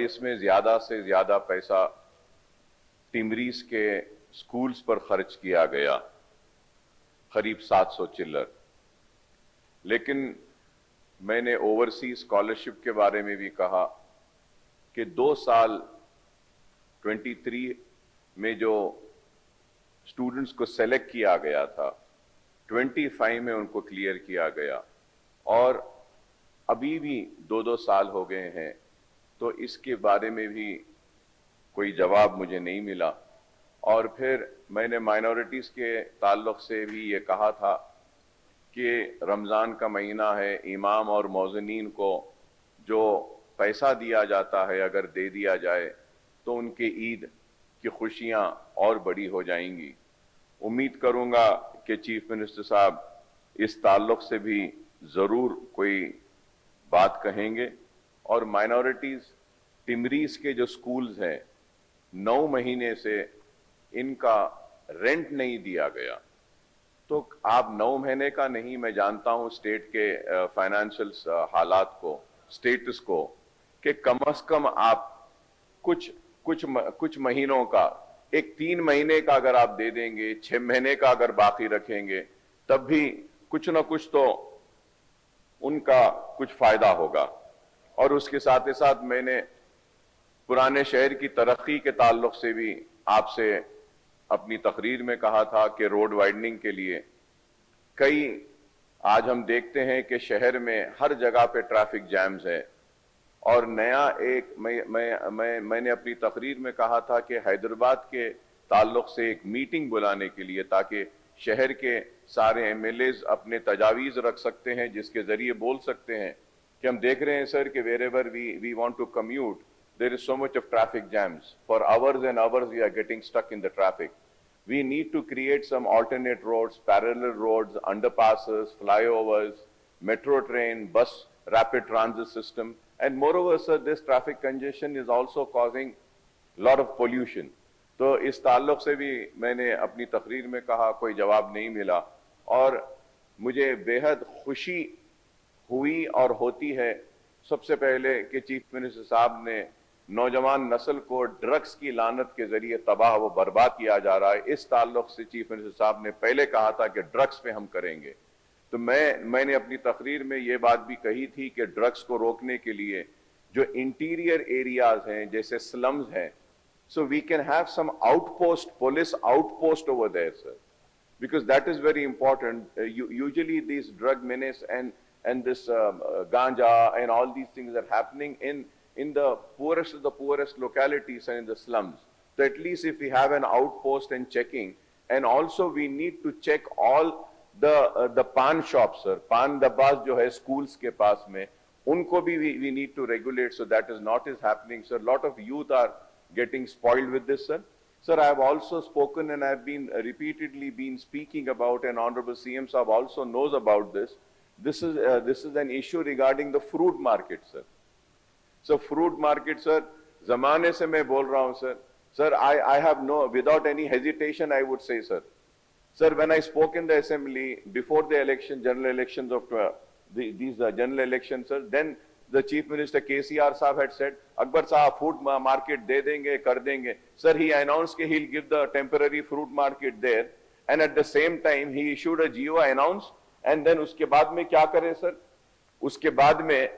اس میں زیادہ سے زیادہ پیسہ ٹمریز کے سکولز پر خرچ کیا گیا، قریب 700 چلر. لیکن میں نے اوورسیز اسکالرشپ کے بارے میں بھی کہا کہ 2 سال 23 میں جو اسٹوڈنٹس کو سلیکٹ کیا گیا تھا 25 میں ان کو کلیئر کیا گیا، اور ابھی بھی 2 سال ہو گئے ہیں، تو اس کے بارے میں بھی کوئی جواب مجھے نہیں ملا. اور پھر میں نے مائنورٹیز کے تعلق سے بھی یہ کہا تھا کہ رمضان کا مہینہ ہے، امام اور مؤذنین کو جو پیسہ دیا جاتا ہے اگر دے دیا جائے تو ان کے عید کی خوشیاں اور بڑی ہو جائیں گی. امید کروں گا کہ چیف منسٹر صاحب اس تعلق سے بھی ضرور کوئی بات کہیں گے. اور مائنورٹیز ٹمریز کے جو سکولز ہیں 9 مہینے سے ان کا رینٹ نہیں دیا گیا، تو آپ 9 مہینے کا نہیں، میں جانتا ہوں اسٹیٹ کے فائنینشل حالات کو، اسٹیٹس کو، کہ کم از کم آپ کچھ مہینوں کا، ایک 3 مہینے کا اگر آپ دے دیں گے، 6 مہینے کا اگر باقی رکھیں گے، تب بھی کچھ نہ کچھ تو ان کا کچھ فائدہ ہوگا. اور اس کے ساتھ ساتھ میں نے پرانے شہر کی ترقی کے تعلق سے بھی آپ سے اپنی تقریر میں کہا تھا کہ روڈ وائڈننگ کے لیے آج ہم دیکھتے ہیں کہ شہر میں ہر جگہ پہ ٹریفک جیمز ہے. اور نیا ایک میں نے اپنی تقریر میں کہا تھا کہ حیدرآباد کے تعلق سے ایک میٹنگ بلانے کے لیے، تاکہ شہر کے سارے ایم ایل ایز اپنے تجاویز رکھ سکتے ہیں جس کے ذریعے بول سکتے ہیں کہ ہم دیکھ رہے ہیں سر کہ wherever we want to commute there is so much of traffic jams. For hours and hours we are getting stuck in the traffic. We need to create some alternate roads, parallel roads, underpasses, flyovers, metro train, bus, rapid transit system. And moreover, sir, this traffic congestion is also causing lot of pollution. تو اس تعلق سے بھی میں نے اپنی تقریر میں کہا، کوئی جواب نہیں ملا. اور مجھے بےحد خوشی ہوئی اور ہوتی ہے سب سے پہلے کہ چیف منسٹر صاحب نے نوجوان نسل کو ڈرگز کی لعنت کے ذریعے تباہ و برباد کیا جا رہا ہے. اس تعلق سے چیف منسٹر صاحب نے پہلے کہا تھا کہ ڈرگز پہ ہم کریں گے. تو میں نے اپنی تقریر میں یہ بات بھی کہی تھی کہ ڈرگز کو روکنے کے لیے جو انٹیریئر ایریاز ہیں جیسے سلمز ہیں، so we can have some police outpost over there, sir, because that is very important. Usually these drug menace and this ganja and all these things are happening in the poorest of the poorest localities and in the slums. So at least if we have an outpost and checking, and also we need to check all the pan shops, sir, pan dabbas jo hai schools ke paas mein, unko bhi we need to regulate, so that is not is happening, sir. Lot of youth are getting spoiled with this, sir. Sir, I have also spoken and I have been repeatedly been speaking about, and Honorable CM Saab also knows about this. This is an issue regarding the fruit market, sir. So fruit market, sir, zamane se main bol raha hu, sir. Sir, I have no, without any hesitation, I would say, sir. Sir, when I spoke in the assembly before the election, general elections of these general elections, sir, then the Chief Minister KCR Saab had said, Akbar Saab, food market de denge, kar denge. Sir, he announced that he'll give the temporary fruit market there, and at the same time he issued a GO announced, and then uske baad mein kya kare, sir? Uske baad mein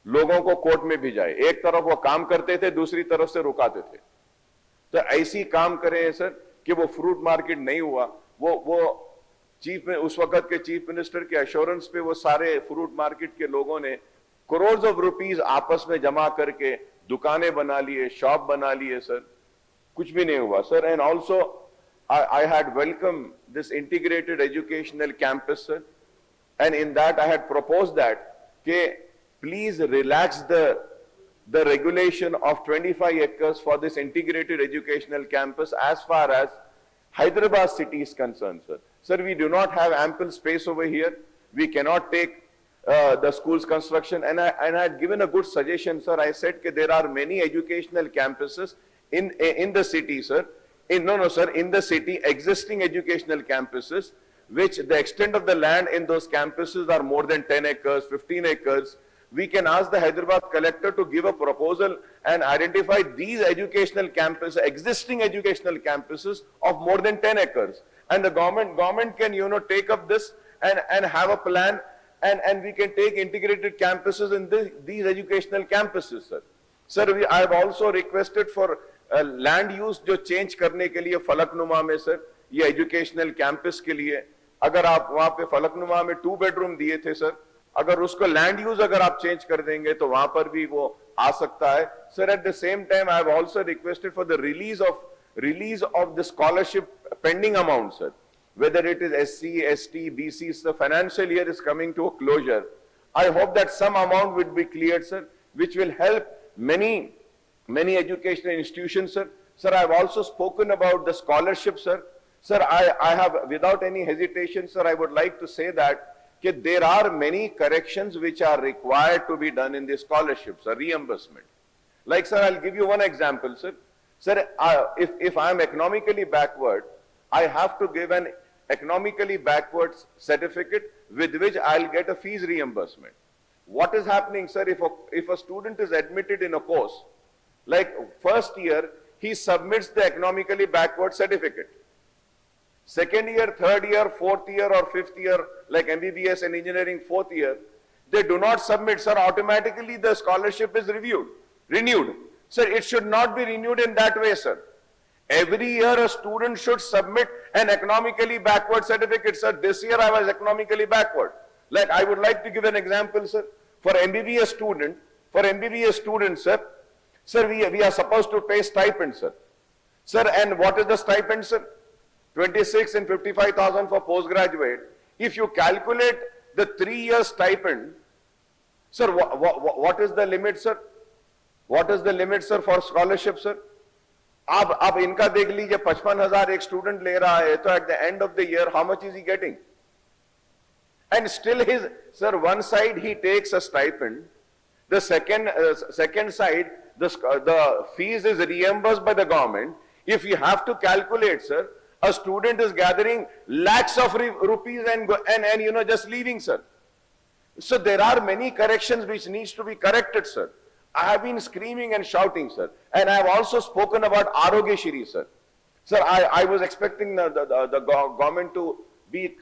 لوگوں کو court میں بھیجائے. ایک طرف وہ کام کرتے تھے، دوسری طرف سے رکاتے تھے. تو ایسی کام کریں سر کہ وہ فروٹ مارکیٹ نہیں ہوا. وہ چیف میں اس وقت کے چیف منسٹر کے ایشورنس پہ وہ سارے فروٹ مارکیٹ کے لوگوں نے کروڑز آف روپیز آپس میں جمع کر کے دکانیں بنا لیے، شاپ بنا لیے. سر کچھ بھی نہیں ہوا sir. And also I had welcomed this integrated educational campus, sir, and in that I had proposed that please relax the regulation of 25 acres for this integrated educational campus as far as Hyderabad city is concerned, sir. Sir, we do not have ample space over here. We cannot take the school's construction. And I had given a good suggestion, sir. I said that there are many educational campuses in the city, sir. In the city, existing educational campuses, which the extent of the land in those campuses are more than 10 acres, 15 acres. we can ask the Hyderabad collector to give a proposal and identify these educational campuses, existing educational campuses of more than 10 acres. And the government can, take up this and have a plan, and we can take integrated campuses in these educational campuses, sir. Sir, I have also requested for land use जो change करने के लिए फलकनुमा में sir, ये educational campus के लिए, अगर आप वहाँ पे फलकनुमा में 2 bedroom दिए थे सर, अगर उसको land use अगर आप change कर देंगे तो वहाँ पर भी वो आ सकता है. Sir, at the same time, I have also requested for the release of the scholarship pending amount, sir. Whether it is SC, ST, BC, the financial year is coming to a closure. I hope that some amount will be cleared, sir, which will help many educational institutions, sir. Sir, I have also spoken about the scholarship, sir. Sir, I have, without any hesitation, sir, I would like to say that there are many corrections which are required to be done in the scholarships, sir, reimbursement. Like, sir, I'll give you one example, sir. Sir, if I am economically backward, I have to give an economically backward certificate with which I'll get a fees reimbursement. What is happening, sir, if a student is admitted in a course, like first year, he submits the economically backward certificate. Second year, third year, fourth year or fifth year, like MBBS and engineering fourth year, they do not submit, sir, automatically the scholarship is renewed. Sir, it should not be renewed in that way, sir. Every year a student should submit an economically backward certificate, sir. This year I was economically backward. Like, I would like to give an example, sir. For MBBS student, sir, we are supposed to pay stipend, sir. Sir, and what is the stipend, sir? 26 and 55,000 for postgraduate. If you calculate the 3-year stipend, sir, what is the limit, sir? What is the limit, sir, for scholarship, sir? आप इनका देख लीजिए 55,000 एक student ले रहा है, तो at the end of the year, how much is he getting? And still sir, one side he takes a stipend, the second side, the fees is reimbursed by the government. If you have to calculate, sir, a student is gathering lakhs of rupees and just leaving, sir. So there are many corrections which needs to be corrected, sir. I have been screaming and shouting, sir. And I have also spoken about Arogya Shri, sir. Sir, I was expecting the government to be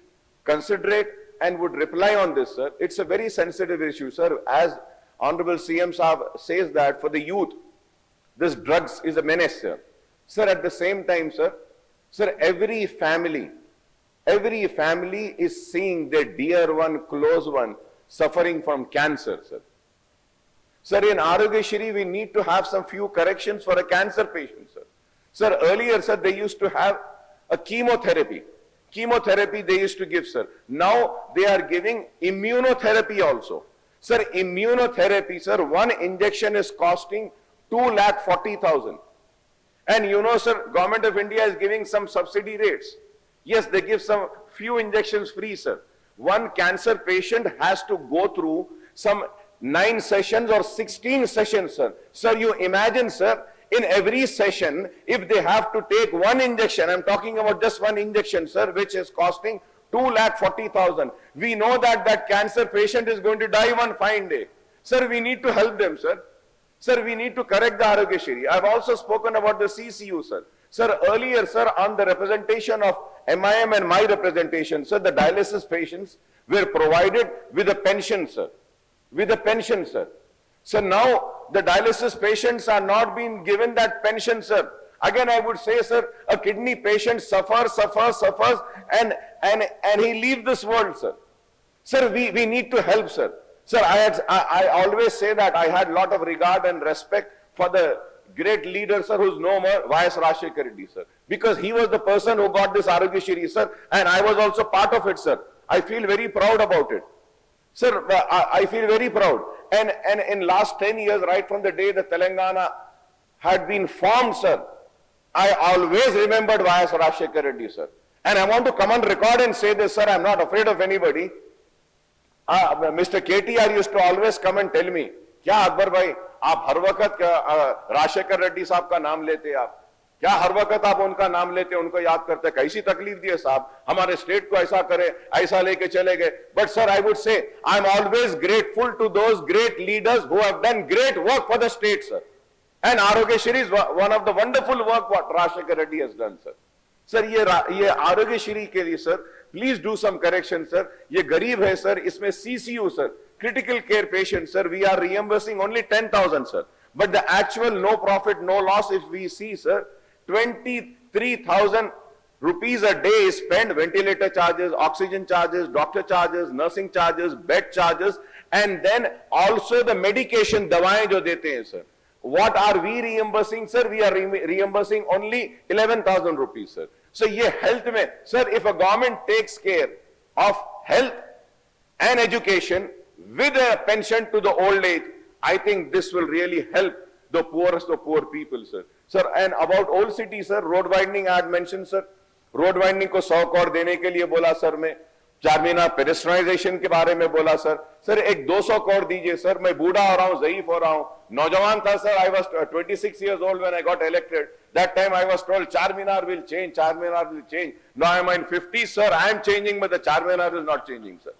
considerate and would reply on this, sir. It's a very sensitive issue, sir. As Honorable CM Saab says that for the youth, this drugs is a menace, sir. Sir, at the same time, sir, every family is seeing their dear one, close one, suffering from cancer, sir. Sir, in Arogya Shri, we need to have some few corrections for a cancer patient, sir. Sir, earlier, sir, they used to have a chemotherapy. Chemotherapy they used to give, sir. Now, they are giving immunotherapy also. Sir, immunotherapy, sir, one injection is costing 2,40,000. And sir, Government of India is giving some subsidy rates. Yes, they give some few injections free, sir. One cancer patient has to go through some 9 sessions or 16 sessions, sir. Sir, you imagine, sir, in every session, if they have to take one injection, I'm talking about just one injection, sir, which is costing 2,40,000. We know that cancer patient is going to die one fine day. Sir, we need to help them, sir. Sir, we need to correct the Arogya Shri. I've also spoken about the CCU, sir. Sir, earlier, sir, on the representation of MIM and my representation, sir, the dialysis patients were provided with a pension, sir. With a pension, sir. So now the dialysis patients are not being given that pension, sir. Again, I would say, sir, a kidney patient suffers, and he leaves this world, sir. Sir, we need to help, sir. Sir, I always say that I had a lot of regard and respect for the great leader, sir, who's no more, Y.S. Rajshekar Reddy, sir. Because he was the person who got this Arogya Shri, sir, and I was also part of it, sir. I feel very proud about it. Sir, I feel very proud. And in last 10 years, right from the day the Telangana had been formed, sir, I always remembered Y.S. Rajshekar Reddy, sir. And I want to come on record and say this, sir, I'm not afraid of anybody. Mr. KTR used to always come and tell me, क्या अकबर भाई आप हर वक्त राजशेखर रेड्डी साहब का नाम लेते आप? کیا ہر وقت آپ ان کا نام لیتے ہیں, ان کو یاد کرتے ہیں, کیسی تکلیف دی ہے صاحب, ہمارے اسٹیٹ کو ایسا کرے, ایسا لے کے چلے گئے. But sir, I would say I am always grateful to those great leaders who have done great work for the state, sir. And Arogya Shri is one of the wonderful work what Rajshekar Reddy has done, sir. Sir یہ آروگیہ شری کے لیے sir please do some correction sir. یہ غریب ہے sir, اس میں C C U sir, critical care patient sir, we are reimbursing only 10,000 sir, but the actual no profit no loss if we see sir, 23,000 rupees a day is spent, ventilator charges, oxygen charges, doctor charges, nursing charges, bed charges, and then also the medication دواएं جو دیتے ہیں sir. What are we reimbursing sir? We are reimbursing only 11,000 rupees sir. So یہ health میں sir, if a government takes care of health and education with a pension to the old age, I think this will really help the poorest of poor people sir. Sir, and about old city sir, road widening I had mentioned sir. Road winding کو 100 کروڑ دینے کے لیے بولا سر میں, چار مینار پیڈسٹرائزیشن کے بارے میں بولا سر. سر ایک 200 کروڑ دیجئے سر, میں بوڑھا ہو رہا ہوں, ضعیف ہو رہا ہوں, نوجوان تھا سر. I was 26 years old when I got elected. That time I was told چار مینار will change, چار مینار will change. Now I am in 50s sir, I am changing but the چار مینار is not changing sir.